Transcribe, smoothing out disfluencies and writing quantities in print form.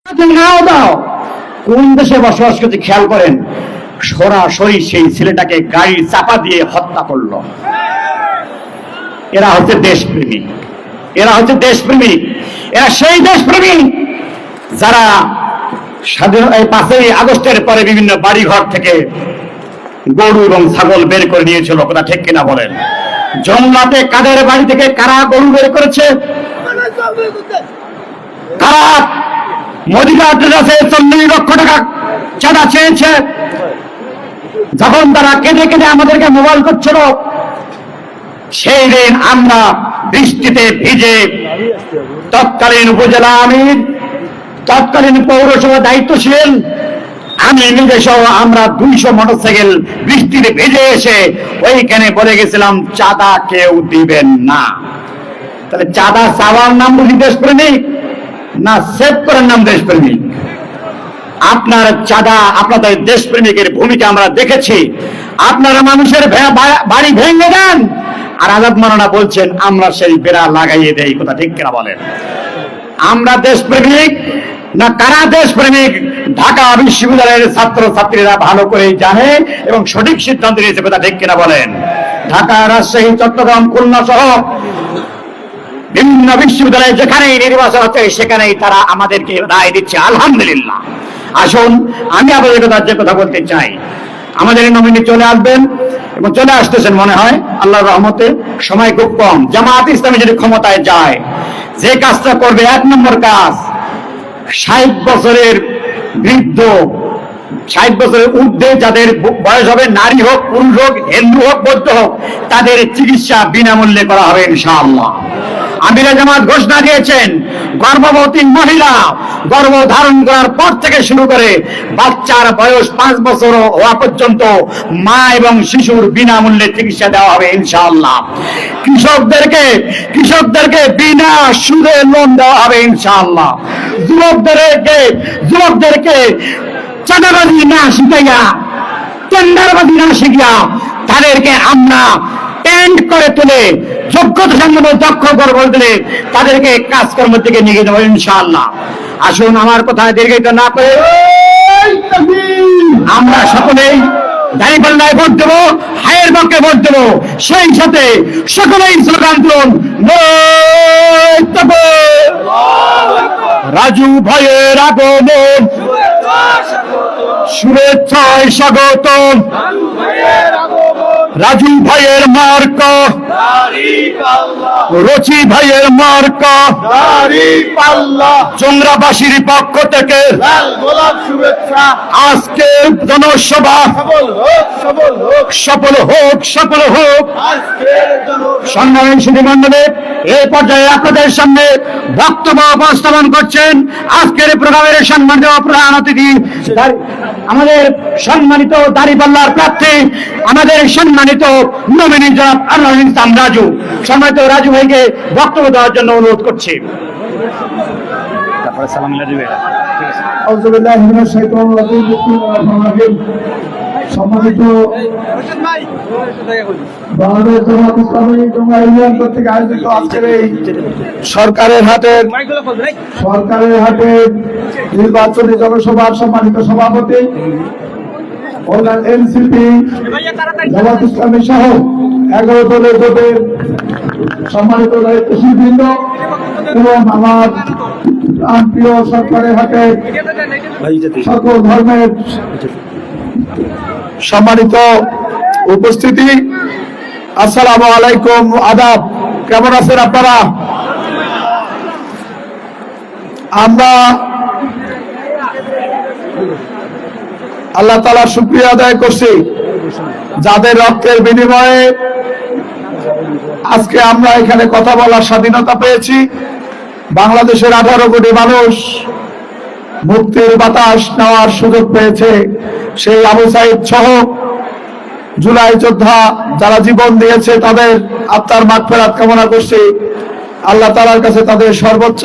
নাও দাও, কোন দেশে বসবাস করছে খেয়াল করেন, সরাসরি সেই ছেলেটাকে গাড়ি চাপা দিয়ে হত্যা করলো। এরা হচ্ছে দেশপ্রেমিক, এরা হচ্ছে দেশপ্রেমিক, এরা সেই দেশপ্রেমিক যারা স্বাধীন 5ই আগস্টের পরে বিভিন্ন বাড়িঘর থেকে গরু এবং ছাগল বের করে নিয়েছিল। কথা ঠিক কিনা বলেন? জঙ্গলাতে কাদের বাড়ি থেকে কারা গরু বের করেছে? কারা মদিনার কাছে 40 লক্ষ টাকা চাঁদা চেয়েছে? যখন তারা কেঁদে কেঁদে আমাদেরকে মোবাইল করছিল, সেই দিন আমরা বৃষ্টিতে ভিজে তৎকালীন উপজেলা আমির, তৎকালীন পৌরসভা দায়িত্বশীল, আমি নিজে সহ আমরা 200 মোটরসাইকেল বৃষ্টিতে ভিজে এসে ওইখানে বলে গেছিলাম চাঁদা কেউ দিবেন না। তাহলে চাঁদা চাওয়ার নাম বুঝি দেশপ্রেমিক, না সেভ করার নাম দেশপ্রেমিক? আপনার চাঁদা, আপনাদের দেশপ্রেমিকের ভূমিকা আমরা দেখেছি। আপনারা মানুষের বাড়ি ভেঙে দেন, আর আজাদ মাওলানা বলছেন আমরা সেই বেড়া লাগাইয়ে দেই। কথা ঠিক কিনা বলেন? আমরা দেশপ্রেমিক না কারা দেশপ্রেমিক? ঢাকা বিশ্ববিদ্যালয়ের ছাত্র ছাত্রীরা ভালো করেই জানে এবং সঠিক সিদ্ধান্ত নিয়েছে। কথা ঠিক কিনা বলেন? ঢাকা, রাজশাহী, চট্টগ্রাম, খুলনা সহ বিভিন্ন বিশ্ববিদ্যালয়ে যেখানেই নির্বাচন হচ্ছে সেখানেই তারা আমাদেরকে রায় দিচ্ছে, আলহামদুলিল্লাহ। আসুন, আমি আপনাদের যে কথা বলতে চাই, আমাদের নমিনি চলে আসবেন এবং চলে আসতেছেন মনে হয় আল্লাহর রহমতে। সময় খুব কম। জামায়াত ইসলামী যদি ক্ষমতায় যায়, যে কাজটা করবে, 1 নম্বর কাজ, 60 বছরের বৃদ্ধ, 60 বছরের ঊর্ধ্বে যাদের বয়স হবে, নারী হোক, পুরুষ হোক, হিন্দু হোক, বৌদ্ধ হোক, তাদের চিকিৎসা বিনামূল্যে করা হবে ইনশাআল্লাহ। আমিরে জামাত ঘোষণা দিয়েছেন, গর্ভবতী মহিলা গর্ভ ধারণ করার পর থেকে শুরু করে বাচ্চার বয়স 5 বছর হওয়া পর্যন্ত মা এবং শিশুর বিনামূল্যে চিকিৎসা দেওয়া হবে ইনশাআল্লাহ। কৃষকদেরকে বিনা সুদে লোন দেওয়া হবে ইনশাআল্লাহ। যুবকদেরকে চাঁদাবাজি না শিখাইয়া, টেন্ডারবাজি না শিখিয়া তাদেরকে আমরা ট্যান্ড করে তুলে যোগ্যতা সম্পন্ন দক্ষ করে তুলে তাদেরকে কাজকর্মের দিকে নিয়ে যাবো ইনশাআল্লাহ। আসুন, আমার কথায় দীর্ঘায়িত না করে আমরা সকলেই দাঁড়িপাল্লায় ভোট দেবো, হায়ের পক্ষে ভোট দেবো। সেই সাথে সকলেই স্লোগান তুলুন, রাজু ভাইয়ের আগমন, শুভেচ্ছায় স্বাগতম। রাজু ভাইয়ের মার্কা, রচি ভাইয়ের মার্কা, চন্দ্রাবাসীর পক্ষ থেকে শুভেচ্ছা। আজকে জনসভা সফল হোক, সফল হোক। সংগ্রামী সুধীমণ্ডলী, এই পর্যায়ে আপনাদের সামনে বক্তব্য উপস্থাপন করছেন আজকের প্রোগ্রামের সম্মানিত প্রধান অতিথি, আমাদের সম্মানিত দাঁড়িপাল্লার প্রার্থী, আমাদের সম্মানিত নমিনি জনাব আনোয়ারুল ইসলাম রাজু। সম্মানিত রাজু ভাইকে বক্তব্য দেওয়ার জন্য অনুরোধ করছি। সম্মানিত বাংলাদেশ জামাত ইসলামী জঙ্গা ইউনিয়ন কর্তৃক আয়োজিত আজকের এই সরকারের হাটের নির্বাচনী জনসভার সম্মানিত সভাপতি, এনসিপি, জামাত ইসলামী সহ 11 দলের জোটের সম্মানিত দায়িত্বশীল বৃন্দ এবং আমার প্রিয় সরকারের হাটের সকল ধর্মের সম্মানিত উপস্থিতি, আসসালামু আলাইকুম, আদাব। কেমন আছেন আপনারা? আমরা আল্লাহ তাআলার শুকরিয়া আদায় করছি, যাদের রক্তের বিনিময়ে আজকে আমরা এখানে কথা বলার স্বাধীনতা পেয়েছি। বাংলাদেশের 18 কোটি মানুষ মুক্তির বাতাস নেওয়ার সুযোগ পেয়েছে। সেই আবু সাইদ সহ জুলাই যোদ্ধা যারা জীবন দিয়েছে, তাদের আত্মার মাগফিরাত কামনা করছি। আল্লাহ তাআলার কাছে তাদের সর্বোচ্চ